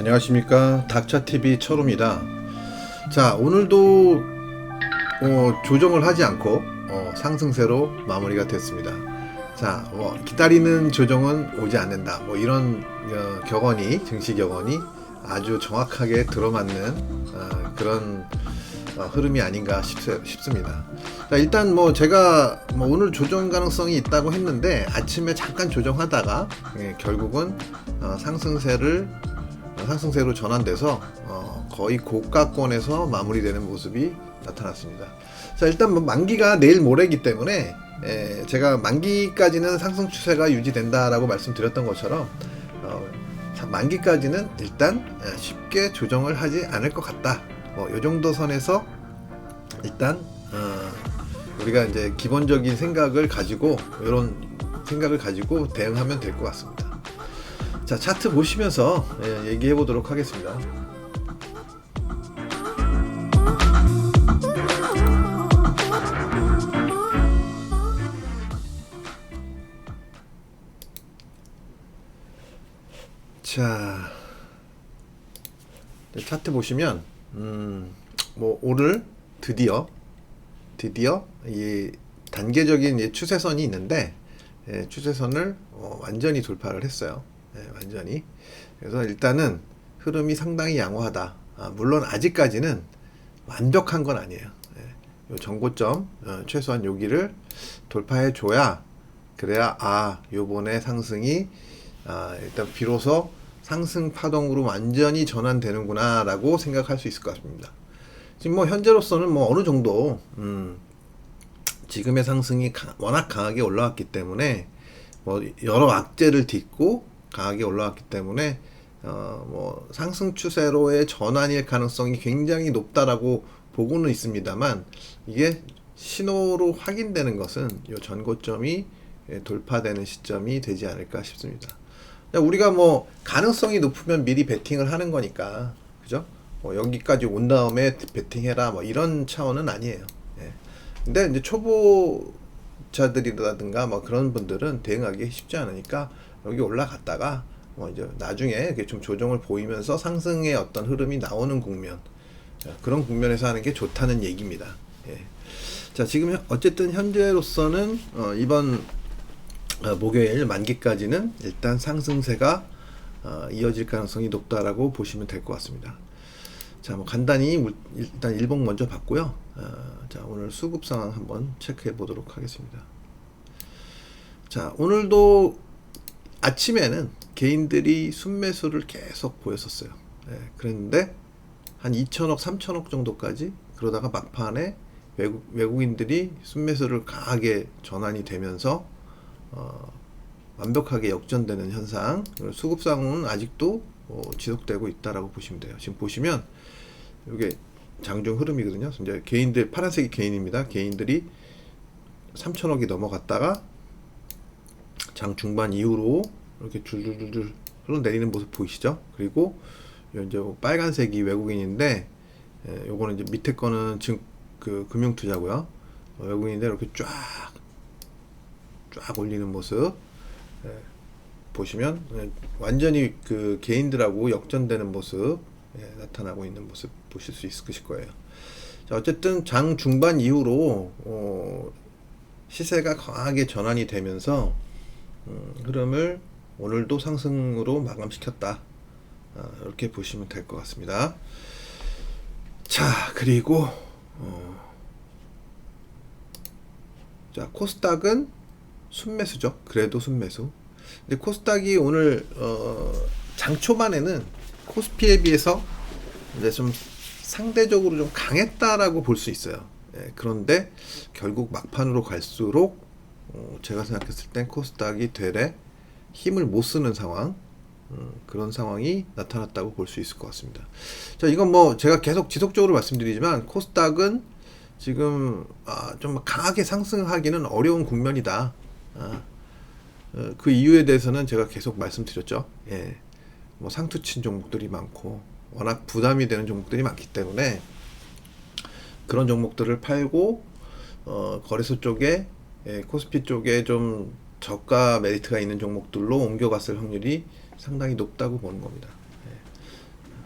안녕하십니까, 닥차TV 철우입니다. 자, 오늘도 조정을 하지 않고 상승세로 마무리가 됐습니다. 자, 기다리는 조정은 오지 않는다, 이런 증시 격언이 아주 정확하게 들어맞는 그런 흐름이 아닌가 싶습니다. 자, 일단 제가 오늘 조정 가능성이 있다고 했는데 아침에 잠깐 조정하다가 결국은 상승세로 전환돼서 거의 고가권에서 마무리되는 모습이 나타났습니다. 자, 일단 만기가 내일 모레이기 때문에 제가 만기까지는 상승 추세가 유지된다라고 말씀드렸던 것처럼 만기까지는 일단 쉽게 조정을 하지 않을 것 같다. 이 정도 선에서 일단 우리가 이제 기본적인 생각을 가지고 이런 생각을 가지고 대응하면 될 것 같습니다. 자, 차트 보시면서 얘기해 보도록 하겠습니다. 자, 차트 보시면 오늘 드디어 이 단계적인 추세선이 있는데 추세선을 완전히 돌파를 했어요. 완전히. 그래서 일단은 흐름이 상당히 양호하다. 물론 아직까지는 완벽한 건 아니에요. 요 전고점 최소한 여기를 돌파해 줘야, 그래야 요번에 상승이 일단 비로소 상승 파동으로 완전히 전환되는구나 라고 생각할 수 있을 것 같습니다. 지금 현재로서는 어느 정도 지금의 상승이 워낙 강하게 올라왔기 때문에 여러 악재를 딛고 강하게 올라왔기 때문에 상승 추세로의 전환일 가능성이 굉장히 높다라고 보고는 있습니다만, 이게 신호로 확인되는 것은 이 전고점이 돌파되는 시점이 되지 않을까 싶습니다. 우리가 가능성이 높으면 미리 베팅을 하는 거니까, 그죠? 여기까지 온 다음에 베팅해라 이런 차원은 아니에요. 근데 이제 초보자들이라든가 그런 분들은 대응하기 쉽지 않으니까 여기 올라갔다가 이제 나중에 이렇게 좀 조정을 보이면서 상승의 어떤 흐름이 나오는 국면, 그런 국면에서 하는 게 좋다는 얘기입니다. 자, 지금 어쨌든 현재로서는 이번 목요일 만기까지는 일단 상승세가 이어질 가능성이 높다라고 보시면 될 것 같습니다. 자, 간단히 일단 일봉 먼저 봤고요. 자, 오늘 수급 상황 한번 체크해 보도록 하겠습니다. 자, 오늘도 아침에는 개인들이 순매수를 계속 보였었어요. 그랬는데 한 2천억, 3천억 정도까지, 그러다가 막판에 외국인들이 순매수를 강하게 전환이 되면서 완벽하게 역전되는 현상, 수급 상황은 아직도 지속되고 있다라고 보시면 돼요. 지금 보시면 이게 장중 흐름이거든요. 이제 개인들, 파란색이 개인입니다. 개인들이 3천억이 넘어갔다가 장 중반 이후로 이렇게 줄줄줄 흘러내리는 모습 보이시죠? 그리고 이제 빨간색이 외국인인데, 요거는 이제 밑에 거는 금융투자고요. 외국인인데 이렇게 쫙 올리는 모습 보시면 완전히 그 개인들하고 역전되는 모습 나타나고 있는 모습 보실 수 있으실 거예요. 자, 어쨌든 장 중반 이후로 시세가 강하게 전환이 되면서 흐름을 오늘도 상승으로 마감시켰다, 이렇게 보시면 될 것 같습니다. 자, 그리고 자, 코스닥은 순매수죠. 그래도 순매수. 근데 코스닥이 오늘 장 초반에는 코스피에 비해서 이제 좀 상대적으로 좀 강했다라고 볼 수 있어요. 그런데 결국 막판으로 갈수록 제가 생각했을 땐 코스닥이 되레 힘을 못 쓰는 상황, 그런 상황이 나타났다고 볼 수 있을 것 같습니다. 자, 이건 제가 계속 지속적으로 말씀드리지만 코스닥은 지금 좀 강하게 상승하기는 어려운 국면이다. 그 이유에 대해서는 제가 계속 말씀드렸죠. 상투친 종목들이 많고 워낙 부담이 되는 종목들이 많기 때문에 그런 종목들을 팔고 거래소 쪽에, 코스피 쪽에 좀 저가 메리트가 있는 종목들로 옮겨갔을 확률이 상당히 높다고 보는 겁니다.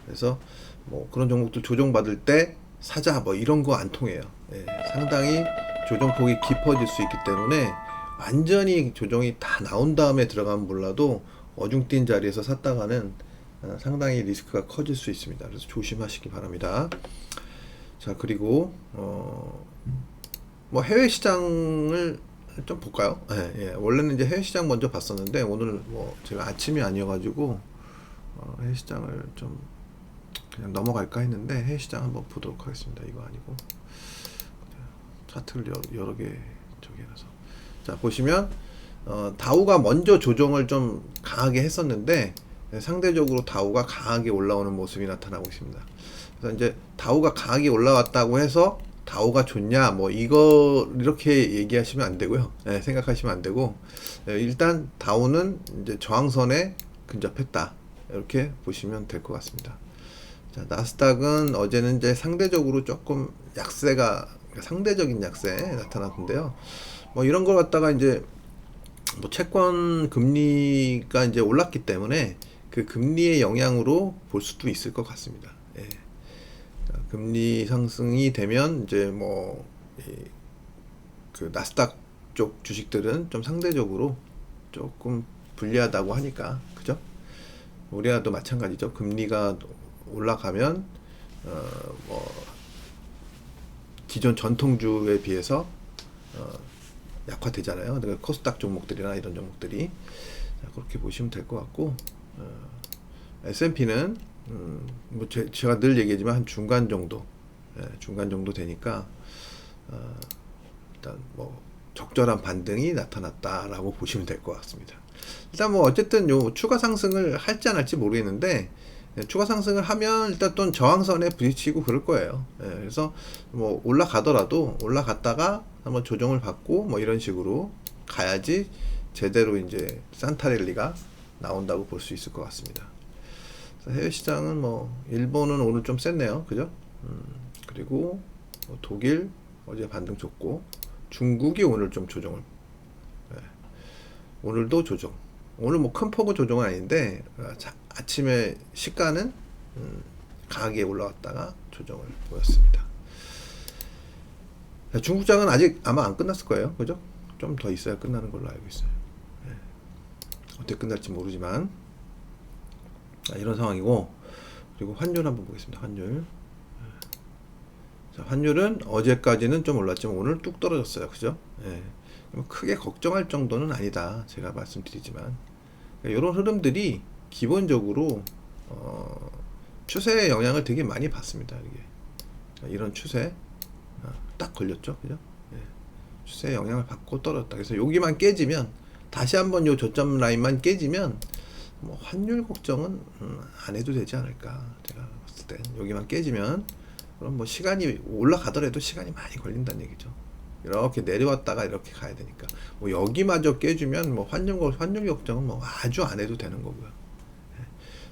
그래서 뭐 그런 종목들 조정받을 때 사자 뭐 이런 거 안 통해요. 예, 상당히 조정폭이 깊어질 수 있기 때문에 완전히 조정이 다 나온 다음에 들어가면 몰라도 어중뛴 자리에서 샀다가는 상당히 리스크가 커질 수 있습니다. 그래서 조심하시기 바랍니다. 자, 그리고 뭐 해외 시장을 좀 볼까요? 예, 예. 원래는 이제 해외 시장 먼저 봤었는데 오늘 뭐 제가 아침이 아니어가지고 해외 시장을 좀 그냥 넘어갈까 했는데 해외 시장 한번 보도록 하겠습니다. 이거 아니고 차트를 여러 개 저기 해놔서 자 보시면 다우가 먼저 조정을 좀 강하게 했었는데 상대적으로 다우가 강하게 올라오는 모습이 나타나고 있습니다. 그래서 이제 다우가 강하게 올라왔다고 해서 다우가 좋냐 뭐 이거 이렇게 얘기하시면 안 되고요. 네, 생각하시면 안 되고 일단 다우는 이제 저항선에 근접했다 이렇게 보시면 될 것 같습니다. 자, 나스닥은 어제는 이제 상대적으로 조금 약세가 상대적인 약세 나타났는데요. 뭐 이런 걸 갖다가 이제 뭐 채권 금리가 이제 올랐기 때문에 그 금리의 영향으로 볼 수도 있을 것 같습니다. 예. 금리 상승이 되면 이제 뭐 그 나스닥 쪽 주식들은 좀 상대적으로 조금 불리하다고 하니까 그죠? 우리나라도 마찬가지죠. 금리가 올라가면 뭐 기존 전통주에 비해서 약화되잖아요. 그러니까 코스닥 종목들이나 이런 종목들이 자, 그렇게 보시면 될 것 같고 S&P는 뭐 제가 늘 얘기하지만 한 중간 정도 중간 정도 되니까 일단 뭐 적절한 반등이 나타났다라고 보시면 될 것 같습니다. 일단 뭐 어쨌든 요 추가 상승을 할지 안 할지 모르겠는데 추가 상승을 하면 일단 또 저항선에 부딪히고 그럴 거예요. 그래서 뭐 올라가더라도 올라갔다가 한번 조정을 받고 뭐 이런 식으로 가야지 제대로 이제 산타랠리가 나온다고 볼 수 있을 것 같습니다. 해외 시장은 뭐 일본은 오늘 좀 셌네요, 그죠? 그리고 뭐 독일 어제 반등 줬고 중국이 오늘 좀 조정을 오늘도 조정. 오늘 뭐 큰 폭의 조정은 아닌데 아침에 시가는 강하게 올라왔다가 조정을 보였습니다. 중국장은 아직 아마 안 끝났을 거예요, 그죠? 좀 더 있어야 끝나는 걸로 알고 있어요. 어떻게 끝날지 모르지만 이런 상황이고 그리고 환율 한번 보겠습니다. 환율. 자, 환율은 어제까지는 좀 올랐지만 오늘 뚝 떨어졌어요, 그죠? 크게 걱정할 정도는 아니다. 제가 말씀드리지만 이런 흐름들이 기본적으로 추세의 영향을 되게 많이 받습니다. 이게 이런 추세 딱 걸렸죠, 그죠? 추세의 영향을 받고 떨어졌다. 그래서 여기만 깨지면 다시 한번 요 저점 라인만 깨지면 뭐 환율 걱정은 안 해도 되지 않을까. 제가 봤을 땐 여기만 깨지면 그럼 뭐 시간이 올라가더라도 시간이 많이 걸린다는 얘기죠. 이렇게 내려왔다가 이렇게 가야 되니까 뭐 여기마저 깨주면 뭐 환율 걱정은 뭐 아주 안 해도 되는 거고요.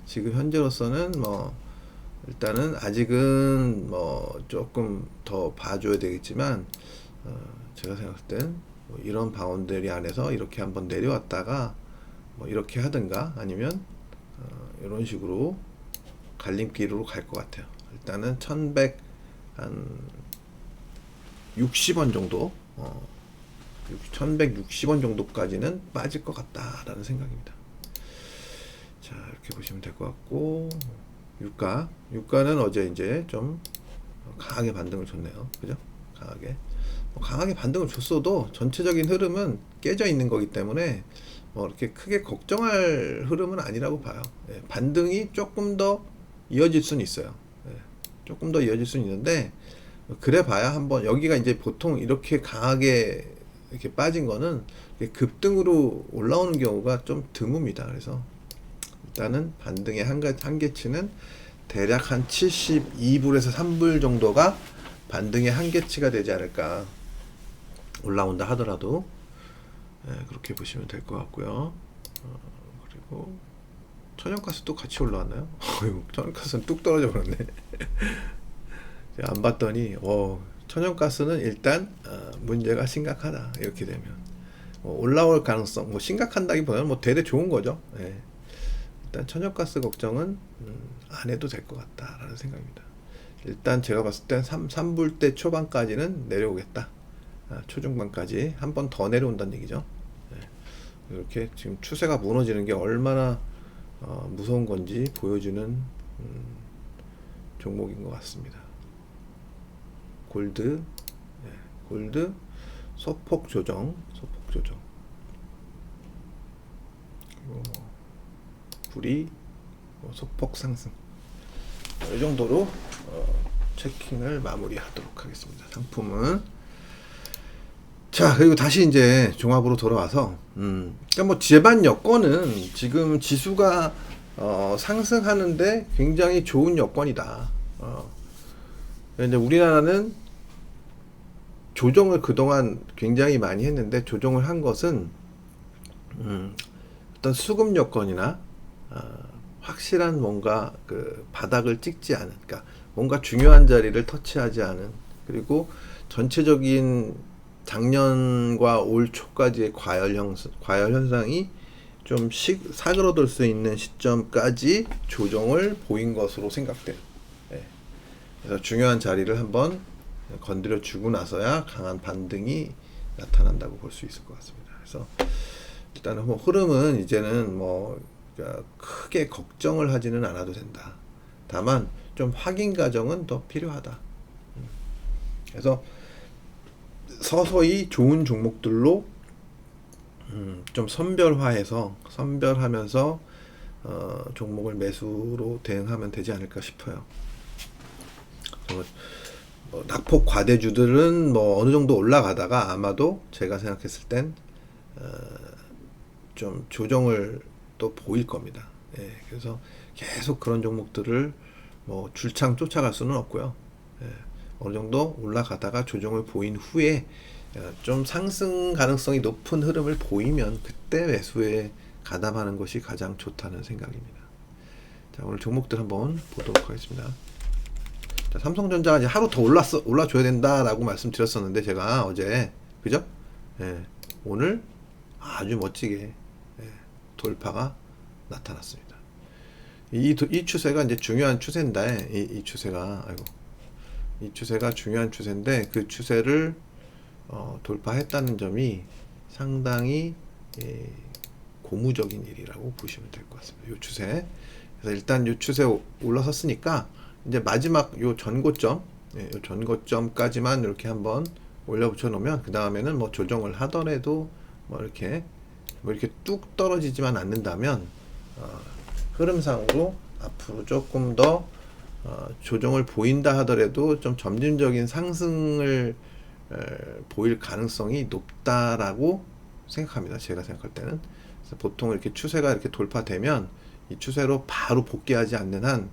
지금 현재로서는 뭐 일단은 아직은 뭐 조금 더 봐줘야 되겠지만 제가 생각할 땐뭐 이런 바운더리 안에서 이렇게 한번 내려왔다가 뭐 이렇게 하든가 아니면 이런 식으로 갈림길로 갈 것 같아요. 일단은 1160원 정도 1160원 정도까지는 빠질 것 같다라는 생각입니다. 자, 이렇게 보시면 될 것 같고 유가는 어제 이제 좀 강하게 반등을 줬네요. 그죠? 강하게 반등을 줬어도 전체적인 흐름은 깨져 있는 거기 때문에 뭐 이렇게 크게 걱정할 흐름은 아니라고 봐요. 반등이 조금 더 이어질 수는 있어요. 조금 더 이어질 수는 있는데 그래 봐야 한번 여기가 이제 보통 이렇게 강하게 이렇게 빠진 거는 급등으로 올라오는 경우가 좀 드뭅니다. 그래서 일단은 반등의 한계치는 대략 한 72불에서 3불 정도가 반등의 한계치가 되지 않을까. 올라온다 하더라도 그렇게 보시면 될 것 같고요. 그리고 천연가스도 같이 올라왔나요? 천연가스는 뚝 떨어져 버렸네. 제가 안 봤더니 천연가스는 일단 문제가 심각하다. 이렇게 되면 올라올 가능성 뭐 심각한다기보다는 뭐 되레 좋은 거죠. 일단 천연가스 걱정은 안 해도 될 것 같다라는 생각입니다. 일단 제가 봤을 땐 3불대 초반까지는 내려오겠다. 초중반까지 한 번 더 내려온다는 얘기죠. 네. 이렇게 지금 추세가 무너지는 게 얼마나 무서운 건지 보여주는 종목인 것 같습니다. 골드, 네. 골드 소폭 조정, 그리고 불이 소폭 상승. 이 정도로 체킹을 마무리하도록 하겠습니다. 상품은 자, 그리고 다시 이제 종합으로 돌아와서 그러니까 뭐 제반 여건은 지금 지수가 상승하는데 굉장히 좋은 여건이다. 이제 우리나라는 조정을 그동안 굉장히 많이 했는데, 조정을 한 것은 어떤 수급 여건이나 확실한 뭔가 그 바닥을 찍지 않은, 그러니까 뭔가 중요한 자리를 터치하지 않은, 그리고 전체적인 작년과 올 초까지의 과열 현상이 좀 사그러들 수 있는 시점까지 조정을 보인 것으로 생각돼요. 네. 그래서 중요한 자리를 한번 건드려 주고 나서야 강한 반등이 나타난다고 볼 수 있을 것 같습니다. 그래서 일단은 뭐 흐름은 이제는 뭐 크게 걱정을 하지는 않아도 된다. 다만 좀 확인 과정은 더 필요하다. 그래서 서서히 좋은 종목들로 좀 선별하면서 종목을 매수로 대응하면 되지 않을까 싶어요. 뭐 낙폭 과대주들은 뭐 어느 정도 올라가다가 아마도 제가 생각했을 땐 좀 조정을 또 보일 겁니다. 예, 그래서 계속 그런 종목들을 뭐 줄창 쫓아갈 수는 없고요. 예, 어느 정도 올라가다가 조정을 보인 후에 좀 상승 가능성이 높은 흐름을 보이면 그때 매수에 가담하는 것이 가장 좋다는 생각입니다. 자, 오늘 종목들 한번 보도록 하겠습니다. 자, 삼성전자가 이제 하루 더 올라줘야 된다라고 말씀드렸었는데, 제가 어제, 그죠? 예, 오늘 아주 멋지게 돌파가 나타났습니다. 이 추세가 이제 중요한 추세인데, 이 추세가 중요한 추세인데, 그 추세를 돌파했다는 점이 상당히 고무적인 일이라고 보시면 될 것 같습니다. 이 추세. 그래서 일단 이 추세 올라섰으니까 이제 마지막 요 전고점, 요 전고점까지만 이렇게 한번 올려붙여 놓으면, 그 다음에는 뭐 조정을 하더라도 뭐 이렇게 뚝 떨어지지만 않는다면 흐름상으로 앞으로 조금 더 조정을 보인다 하더라도 좀 점진적인 상승을 보일 가능성이 높다라고 생각합니다. 제가 생각할 때는. 그래서 보통 이렇게 추세가 이렇게 돌파되면 이 추세로 바로 복귀하지 않는 한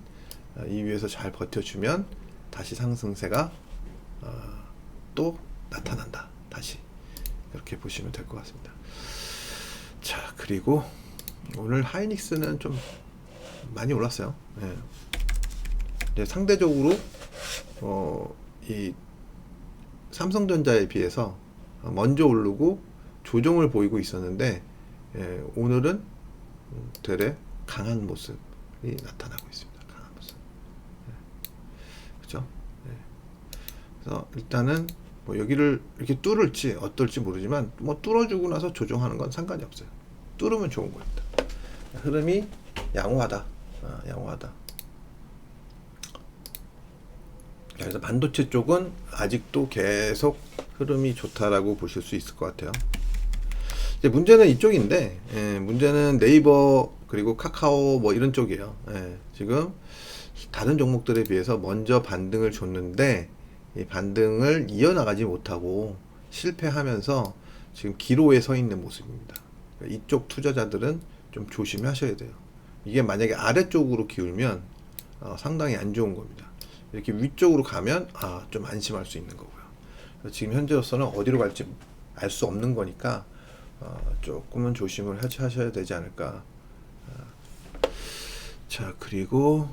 이 위에서 잘 버텨주면 다시 상승세가 또 나타난다. 다시 이렇게 보시면 될 것 같습니다. 자, 그리고 오늘 하이닉스는 좀 많이 올랐어요. 예. 이제 상대적으로 이 삼성전자에 비해서 먼저 오르고 조정을 보이고 있었는데, 오늘은 되레 강한 모습이 나타나고 있습니다. 강한 모습. 그죠? 그래서 일단은 뭐 여기를 이렇게 뚫을지 어떨지 모르지만, 뭐 뚫어주고 나서 조정하는 건 상관이 없어요. 뚫으면 좋은 겁니다. 흐름이 양호하다. 양호하다. 그래서 반도체 쪽은 아직도 계속 흐름이 좋다라고 보실 수 있을 것 같아요. 이제 문제는 이쪽인데, 문제는 네이버 그리고 카카오 뭐 이런 쪽이에요. 지금 다른 종목들에 비해서 먼저 반등을 줬는데 이 반등을 이어나가지 못하고 실패하면서 지금 기로에 서 있는 모습입니다. 이쪽 투자자들은 좀 조심하셔야 돼요. 이게 만약에 아래쪽으로 기울면 상당히 안 좋은 겁니다. 이렇게 위쪽으로 가면 좀 안심할 수 있는 거고요. 지금 현재로서는 어디로 갈지 알 수 없는 거니까 조금은 조심을 하셔야 되지 않을까. 자, 그리고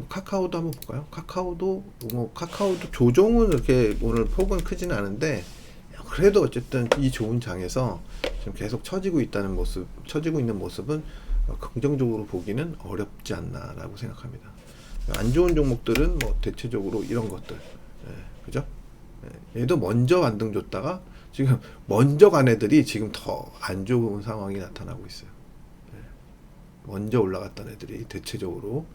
카카오도 한번 볼까요? 카카오도 조정은 이렇게 오늘 폭은 크지는 않은데, 그래도 어쨌든 이 좋은 장에서 지금 계속 처지고 있는 모습은 긍정적으로 보기는 어렵지 않나라고 생각합니다. 안 좋은 종목들은 뭐 대체적으로 이런 것들, 그죠? 얘도 먼저 반등 줬다가 지금 먼저 간 애들이 지금 더 안 좋은 상황이 나타나고 있어요. 먼저 올라갔던 애들이 대체적으로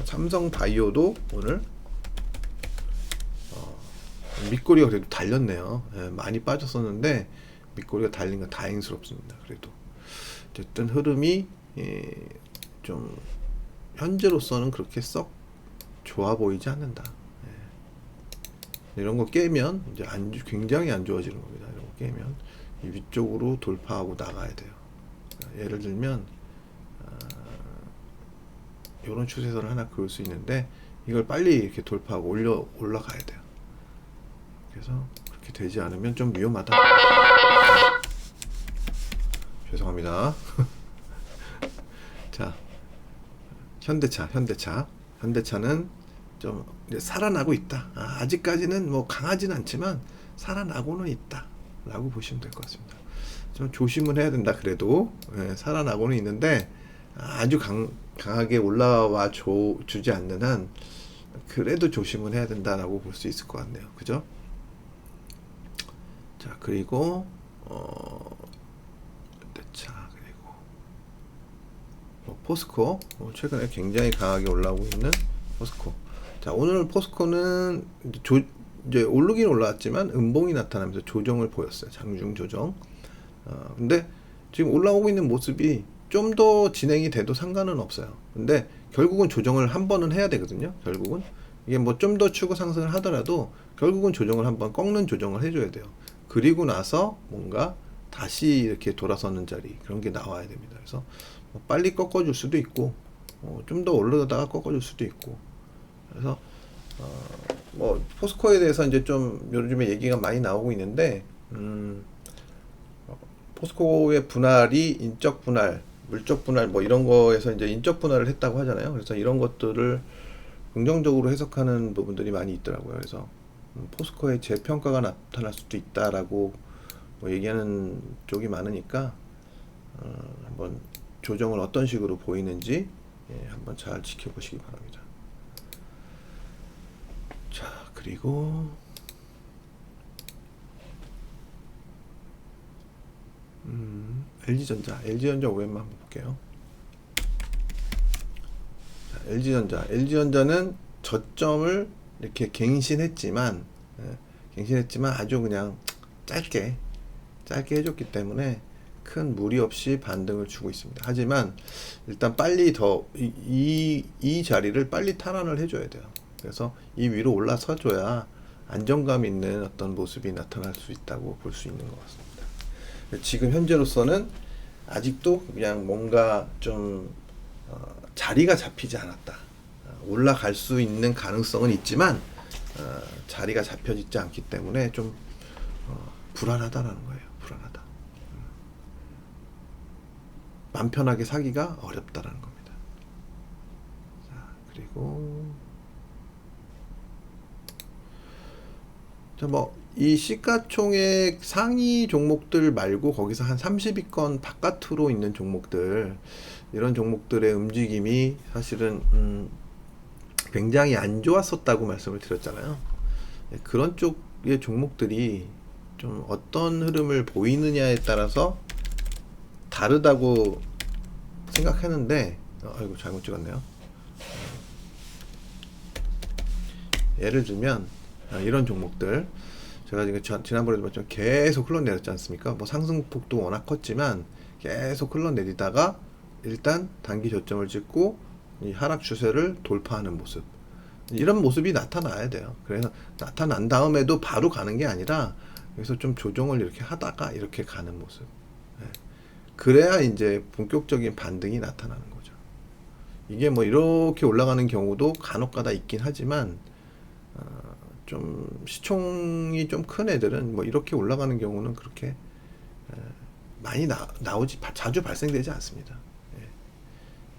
삼성 바이오도 오늘 밑꼬리가 그래도 달렸네요. 많이 빠졌었는데 밑꼬리가 달린 건 다행스럽습니다. 그래도 어쨌든 흐름이 좀 현재로서는 그렇게 썩 좋아 보이지 않는다. 이런 거 깨면 이제 굉장히 안 좋아지는 겁니다. 이런 거 깨면 이 위쪽으로 돌파하고 나가야 돼요. 예를 들면 이런 추세선을 하나 그을 수 있는데 이걸 빨리 이렇게 돌파하고 올라가야 돼요. 그래서 그렇게 되지 않으면 좀 위험하다. 죄송합니다. 자, 현대차는 좀 살아나고 있다. 아직까지는 뭐 강하진 않지만 살아나고는 있다 라고 보시면 될 것 같습니다. 좀 조심을 해야 된다. 그래도 살아나고는 있는데 아주 강하게 올라와 주지 않는 한 그래도 조심을 해야 된다라고 볼 수 있을 것 같네요. 그죠? 자, 그리고 자, 그리고 포스코 최근에 굉장히 강하게 올라오고 있는 포스코. 자, 오늘 포스코는 이제 오르긴 올라왔지만 음봉이 나타나면서 조정을 보였어요. 장중 조정. 근데 지금 올라오고 있는 모습이 좀 더 진행이 돼도 상관은 없어요. 근데 결국은 조정을 한 번은 해야 되거든요. 결국은 이게 뭐 좀 더 추가 상승을 하더라도 결국은 조정을 한번 꺾는 조정을 해줘야 돼요. 그리고 나서 뭔가 다시 이렇게 돌아서는 자리 그런 게 나와야 됩니다. 그래서 뭐 빨리 꺾어줄 수도 있고 좀 더 올라다가 꺾어줄 수도 있고 그래서 뭐 포스코에 대해서 이제 좀 요즘에 얘기가 많이 나오고 있는데 포스코의 분할이 인적 분할, 물적 분할 뭐 이런 거에서 이제 인적 분할을 했다고 하잖아요. 그래서 이런 것들을 긍정적으로 해석하는 부분들이 많이 있더라고요. 그래서 포스코의 재평가가 나타날 수도 있다라고 뭐 얘기하는 쪽이 많으니까 한번 조정을 어떤 식으로 보이는지 한번 잘 지켜보시기 바랍니다. 자, 그리고 LG전자 오랜만 한번 볼게요. 자, LG전자는 저점을 이렇게 갱신했지만 아주 그냥 짧게 해줬기 때문에 큰 무리 없이 반등을 주고 있습니다. 하지만 일단 빨리 이 자리를 빨리 탈환을 해줘야 돼요. 그래서 이 위로 올라서줘야 안정감 있는 어떤 모습이 나타날 수 있다고 볼 수 있는 것 같습니다. 지금 현재로서는 아직도 그냥 뭔가 좀 자리가 잡히지 않았다. 올라갈 수 있는 가능성은 있지만 자리가 잡혀지지 않기 때문에 좀 불안하다라는 거예요. 불안하다. 맘 편하게 사기가 어렵다라는 겁니다. 자, 그리고 이 시가총액 상위 종목들 말고 거기서 한 30위권 바깥으로 있는 종목들 이런 종목들의 움직임이 사실은 굉장히 안 좋았었다고 말씀을 드렸잖아요. 그런 쪽의 종목들이 좀 어떤 흐름을 보이느냐에 따라서 다르다고 생각했는데 아이고 잘못 찍었네요. 예를 들면 이런 종목들 제가 지금 지난번에도 말했지만 계속 흘러내렸지 않습니까? 뭐 상승폭도 워낙 컸지만 계속 흘러내리다가 일단 단기 저점을 찍고 이 하락 추세를 돌파하는 모습 이런 모습이 나타나야 돼요. 그래서 나타난 다음에도 바로 가는 게 아니라 여기서 좀 조정을 이렇게 하다가 이렇게 가는 모습 그래야 이제 본격적인 반등이 나타나는 거죠. 이게 뭐 이렇게 올라가는 경우도 간혹가다 있긴 하지만 좀 시총이 좀 큰 애들은 뭐 이렇게 올라가는 경우는 그렇게 많이 나오지 자주 발생되지 않습니다.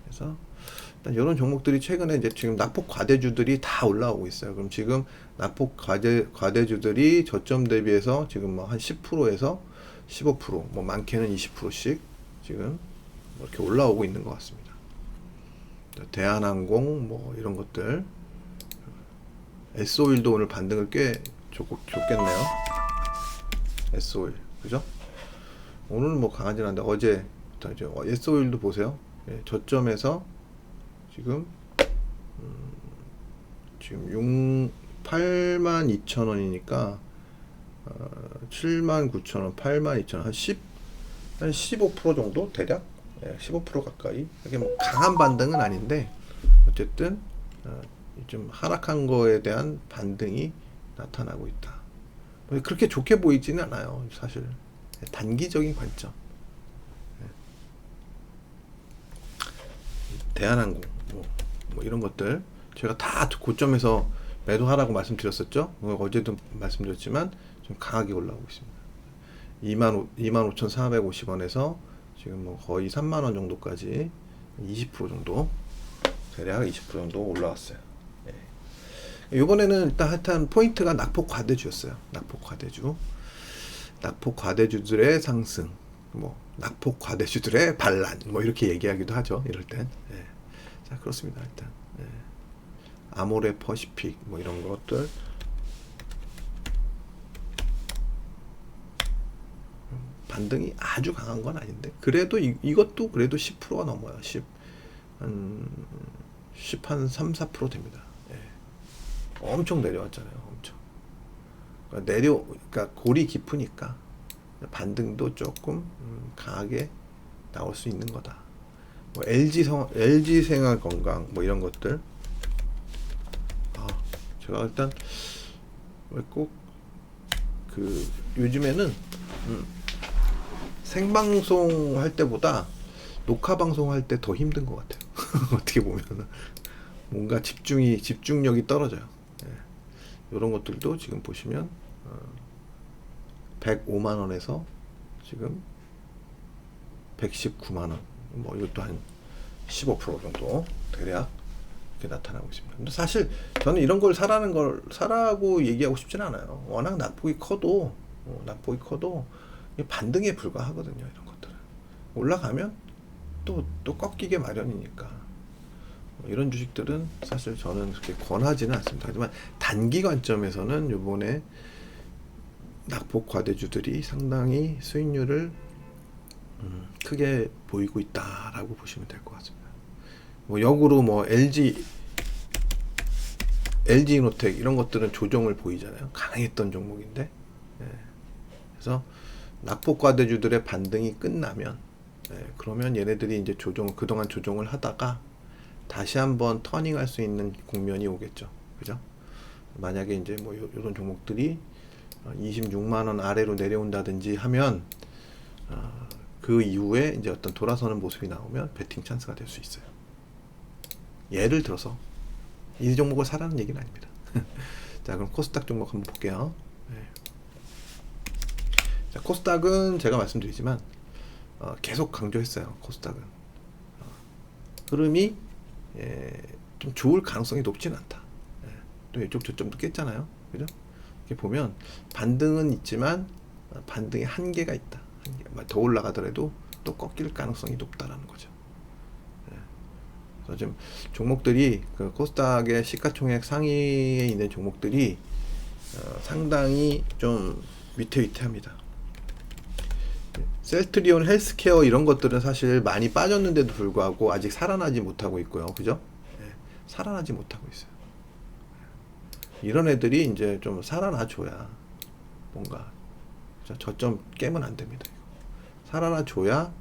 그래서 일단 이런 종목들이 최근에 이제 지금 낙폭 과대주들이 다 올라오고 있어요. 그럼 지금 낙폭 과대주들이 저점 대비해서 지금 뭐 한 10%에서 15%, 뭐 많게는 20%씩 지금 뭐 이렇게 올라오고 있는 것 같습니다. 대한항공 뭐 이런 것들, S오일도 오늘 반등을 꽤 좋겠네요. S오일 그죠? 오늘은 뭐 강하진 않은데 어제 S오일도 보세요. 예, 저점에서 지금 82,000원이니까 79,000원, 82,000원 한 15% 정도 대략, 예, 15% 가까이. 이게 뭐 강한 반등은 아닌데 어쨌든 좀 하락한 거에 대한 반등이 나타나고 있다. 뭐 그렇게 좋게 보이지는 않아요, 사실. 단기적인 관점. 대한항공 뭐 이런 것들 제가 다 고점에서 매도하라고 말씀드렸었죠. 어제도 말씀드렸지만 좀 강하게 올라오고 있습니다. 25,450원에서 지금 뭐 거의 3만원 정도까지 20% 정도, 대략 20% 정도 올라왔어요. 네. 이번에는 일단 하여튼 포인트가 낙폭 과대주였어요. 낙폭 과대주들의 상승, 뭐 낙폭 과대주들의 반란, 뭐 이렇게 얘기하기도 하죠, 이럴 땐. 예. 자, 그렇습니다. 일단 예. 아모레 퍼시픽 뭐 이런 것들 반등이 아주 강한 건 아닌데 그래도 이것도 그래도 10%가 넘어요. 10한 3, 4% 됩니다. 예. 엄청 내려왔잖아요. 엄청. 그러니까 골이 깊으니까 반등도 조금 강하게 나올 수 있는 거다. 뭐 LG 생활건강 뭐 이런 것들. 제가 일단 꼭 요즘에는 생방송 할 때보다 녹화 방송 할 때 더 힘든 것 같아요. 어떻게 보면은 뭔가 집중력이 떨어져요. 예. 이런 것들도 지금 보시면 105만 원에서 지금 119만 원, 뭐 이것도 한 15% 정도 대략 이렇게 나타나고 있습니다. 근데 사실 저는 이런 걸 사라고 얘기하고 싶진 않아요. 워낙 낙폭이 커도 반등에 불과하거든요. 이런 것들은 올라가면 또 꺾이게 마련이니까. 이런 주식들은 사실 저는 그렇게 권하지는 않습니다. 하지만 단기 관점에서는 요번에 낙폭 과대주들이 상당히 수익률을 크게 보이고 있다라고 보시면 될 것 같습니다. 뭐 역으로 뭐 LG 이노텍 이런 것들은 조정을 보이잖아요. 강했던 종목인데. 예. 그래서 낙폭 과대주들의 반등이 끝나면, 예, 그러면 얘네들이 이제 그동안 조정을 하다가 다시 한번 터닝할 수 있는 국면이 오겠죠. 그죠? 만약에 이제 뭐 요런 종목들이 26만 원 아래로 내려온다든지 하면 그 이후에 이제 어떤 돌아서는 모습이 나오면 베팅 찬스가 될 수 있어요. 예를 들어서 이 종목을 사라는 얘기는 아닙니다. 자, 그럼 코스닥 종목 한번 볼게요. 네. 자, 코스닥은 제가 말씀드리지만 계속 강조했어요. 코스닥은 흐름이 좀 좋을 가능성이 높진 않다. 또 이쪽 저점도 깼잖아요. 그죠? 이렇게 보면 반등은 있지만 반등의 한계가 있다. 더 올라가더라도 또 꺾일 가능성이 높다라는 거죠. 그래서 지금 종목들이 그 코스닥의 시가총액 상위에 있는 종목들이 상당히 좀 위태위태합니다. 셀트리온 헬스케어 이런 것들은 사실 많이 빠졌는데도 불구하고 아직 살아나지 못하고 있고요. 그죠? 살아나지 못하고 있어요. 이런 애들이 이제 좀 살아나줘야 뭔가 저점 깨면 안 됩니다. 살아나줘야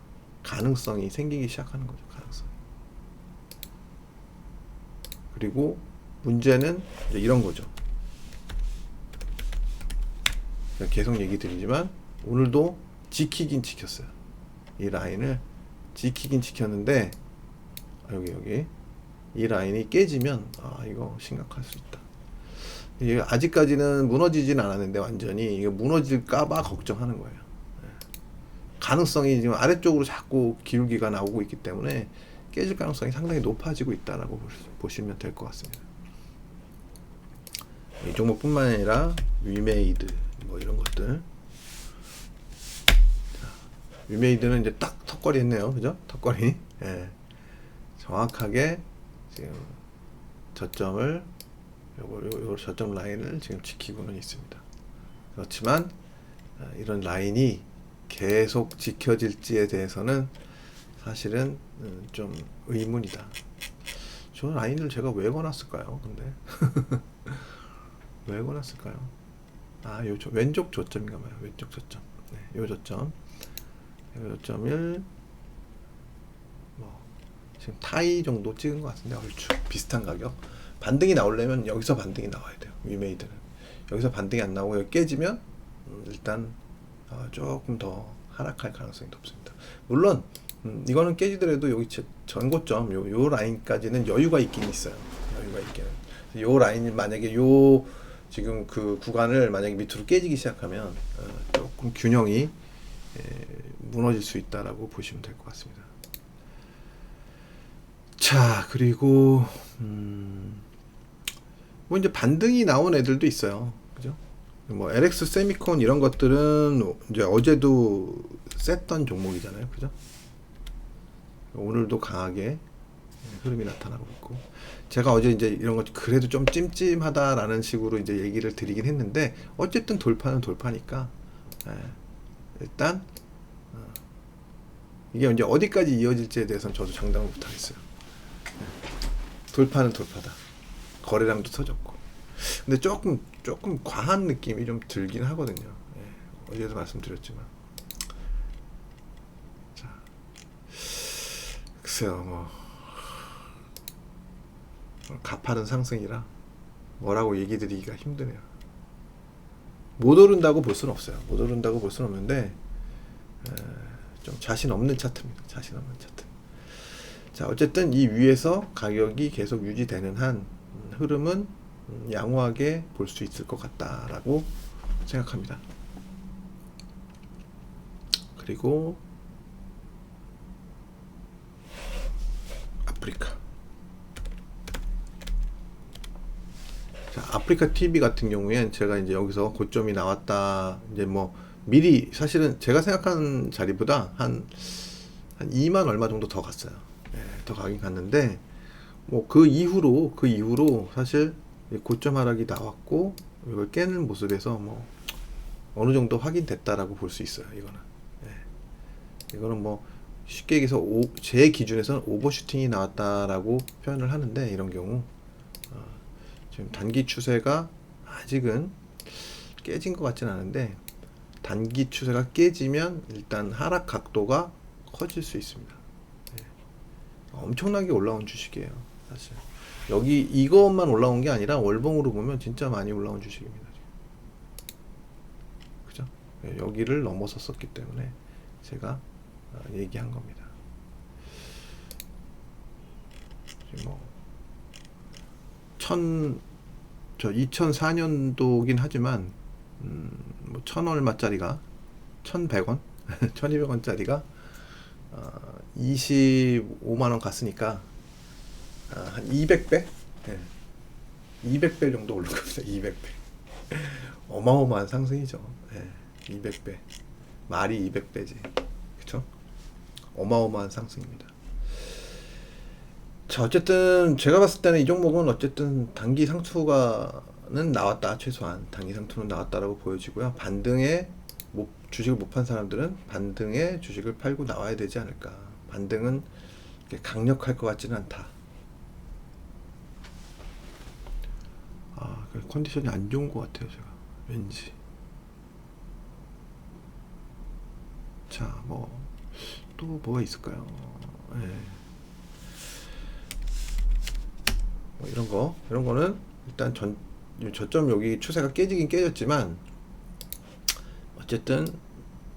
가능성이 생기기 시작하는 거죠. 가능성. 그리고 문제는 이제 이런 거죠. 계속 얘기 드리지만 오늘도 지키긴 지켰어요. 이 라인을 지키긴 지켰는데 여기 이 라인이 깨지면 이거 심각할 수 있다. 이게 아직까지는 무너지진 않았는데 완전히 이게 무너질까봐 걱정하는 거예요. 가능성이 지금 아래쪽으로 자꾸 기울기가 나오고 있기 때문에 깨질 가능성이 상당히 높아지고 있다라고 보시면 될 것 같습니다. 이 종목뿐만 아니라 위메이드 뭐 이런 것들. 위메이드는 이제 딱 턱걸이 했네요. 그죠? 턱걸이. 예. 정확하게 지금 저점을 요 저점 라인을 지금 지키고는 있습니다. 그렇지만 이런 라인이 계속 지켜질지에 대해서는 사실은 좀 의문이다. 저 라인을 제가 왜 걸었을까요? 근데 왜 걸었을까요? 아, 왼쪽 저점인가 봐요. 왼쪽 저점. 네, 요 저점. 요 저점을 뭐 지금 타이 정도 찍은 것 같은데 얼추 비슷한 가격. 반등이 나오려면 여기서 반등이 나와야 돼요. 위메이드는 여기서 반등이 안 나오고 여기 깨지면 일단 조금 더 하락할 가능성이 높습니다. 물론 이거는 깨지더라도 여기 전고점 요 라인까지는 여유가 있긴 있어요. 여유가 있기는. 요 라인 만약에 요 지금 그 구간을 만약에 밑으로 깨지기 시작하면 조금 균형이 무너질 수 있다라고 보시면 될 것 같습니다. 자, 그리고 뭐 이제 반등이 나온 애들도 있어요. 그죠? 뭐 LX 세미콘 이런 것들은 이제 어제도 셌던 종목이잖아요. 그죠? 오늘도 강하게 흐름이 나타나고 있고, 제가 어제 이제 이런 것 그래도 좀 찜찜하다라는 식으로 이제 얘기를 드리긴 했는데, 어쨌든 돌파는 돌파니까 일단 이게 이제 어디까지 이어질지에 대해서는 저도 장담을 못하겠어요. 돌파는 돌파다. 거래량도 터졌고. 근데 조금 과한 느낌이 좀 들긴 하거든요. 어제도 말씀드렸지만. 자, 글쎄요, 뭐 가파른 상승이라 뭐라고 얘기 드리기가 힘드네요. 못 오른다고 볼 수는 없어요. 못 오른다고 볼 수는 없는데 좀 자신 없는 차트입니다. 자신 없는 차트. 자, 어쨌든 이 위에서 가격이 계속 유지되는 한 흐름은 양호하게 볼 수 있을 것 같다라고 생각합니다. 그리고 아프리카. 자, 아프리카 TV 같은 경우엔 제가 이제 여기서 고점이 나왔다. 이제 뭐 미리 사실은 제가 생각한 자리보다 한 2만 얼마 정도 더 갔어요. 더 가긴 갔는데 뭐 그 이후로 사실 고점 하락이 나왔고 이걸 깨는 모습에서 뭐 어느 정도 확인됐다라고 볼 수 있어요. 이거는 뭐 쉽게 얘기해서 제 기준에서는 오버슈팅이 나왔다라고 표현을 하는데, 이런 경우 지금 단기 추세가 아직은 깨진 것 같지는 않은데, 단기 추세가 깨지면 일단 하락 각도가 커질 수 있습니다. 엄청나게 올라온 주식이에요. 사실 여기 이것만 올라온 게 아니라 월봉으로 보면 진짜 많이 올라온 주식입니다. 그죠? 여기를 넘어섰었기 때문에 제가 얘기한 겁니다. 뭐 2004년도긴 하지만 뭐 1,000얼마짜리가 1,100원, 1,200원짜리가 25만원 갔으니까 한 200배? 200배 정도 오른 겁니다. 200배. 어마어마한 상승이죠. 200배. 말이 200배지. 그쵸? 어마어마한 상승입니다. 자, 어쨌든 제가 봤을 때는 이 종목은 어쨌든 단기 상투가는 나왔다. 최소한 단기 상투는 나왔다라고 보여지고요. 반등에 주식을 못 판 사람들은 반등에 주식을 팔고 나와야 되지 않을까. 반등은 강력할 것 같지는 않다. 컨디션이 안 좋은 것 같아요, 제가. 왠지. 자, 또 뭐가 있을까요? 뭐 이런 거는 일단 저점 여기 추세가 깨지긴 깨졌지만, 어쨌든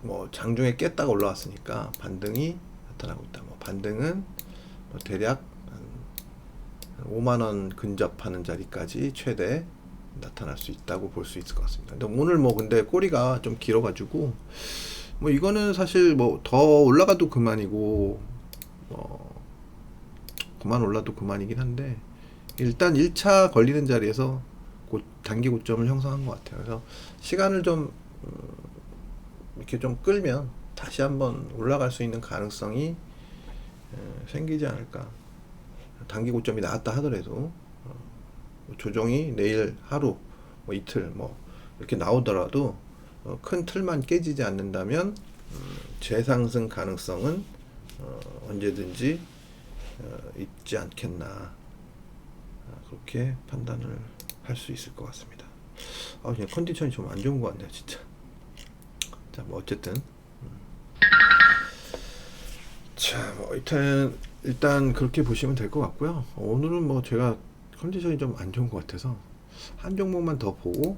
뭐 장중에 깼다가 올라왔으니까 반등이 나타나고 있다. 뭐 반등은 뭐 대략 한 5만원 근접하는 자리까지 최대 나타날 수 있다고 볼 수 있을 것 같습니다. 근데 오늘 뭐 근데 꼬리가 좀 길어가지고 뭐 이거는 사실 뭐 더 올라가도 그만이고 그만 올라도 그만이긴 한데, 일단 1차 걸리는 자리에서 단기 고점을 형성한 것 같아요. 그래서 시간을 좀 이렇게 좀 끌면 다시 한번 올라갈 수 있는 가능성이 생기지 않을까. 단기 고점이 나왔다 하더라도 조정이 내일 하루, 뭐 이틀, 뭐 이렇게 나오더라도 큰 틀만 깨지지 않는다면 재상승 가능성은 언제든지 있지 않겠나, 그렇게 판단을 할 수 있을 것 같습니다. 그냥 컨디션이 좀 안 좋은 것 같네요, 진짜. 자, 뭐 어쨌든 자, 뭐 일단 그렇게 보시면 될 것 같고요. 오늘은 뭐 제가 컨디션이 좀 안 좋은 것 같아서 한 종목만 더 보고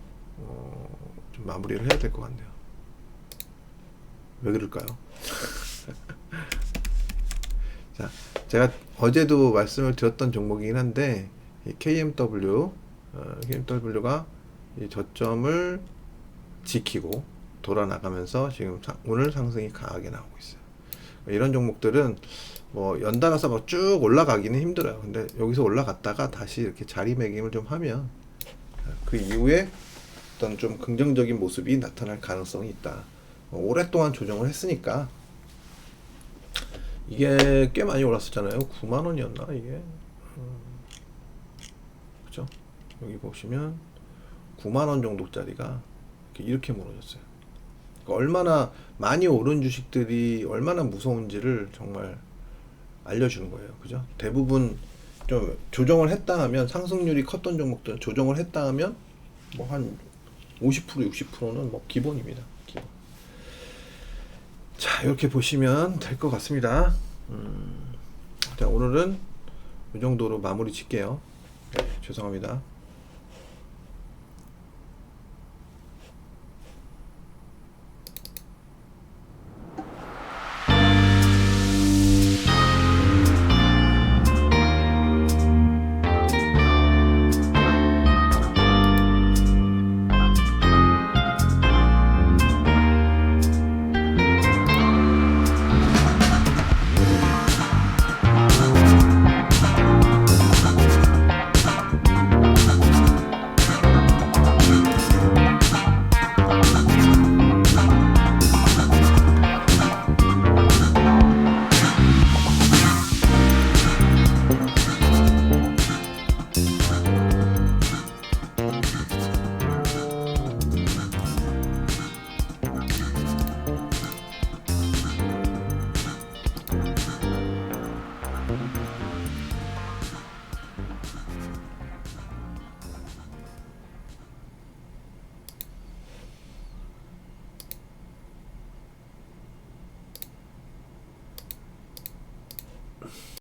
좀 마무리를 해야 될 것 같네요. 왜 그럴까요? 자, 제가 어제도 말씀을 드렸던 종목이긴 한데 이 KMW가 이 저점을 지키고 돌아 나가면서 지금 오늘 상승이 강하게 나오고 있어요. 이런 종목들은 뭐 연달아서 막 쭉 올라가기는 힘들어요. 근데 여기서 올라갔다가 다시 이렇게 자리매김을 좀 하면 그 이후에 어떤 좀 긍정적인 모습이 나타날 가능성이 있다. 오랫동안 조정을 했으니까 이게 꽤 많이 올랐었잖아요. 9만 원이었나 이게? 그죠? 여기 보시면 9만 원 정도짜리가 이렇게 무너졌어요. 그러니까 얼마나 많이 오른 주식들이 얼마나 무서운지를 정말 알려주는 거예요. 그죠? 대부분 좀 조정을 했다 하면, 상승률이 컸던 종목들은 조정을 했다 하면 뭐 한 50%, 60%는 뭐 기본입니다. 기본. 자, 이렇게 보시면 될 것 같습니다. 자, 오늘은 이 정도로 마무리 짓게요. 네, 죄송합니다.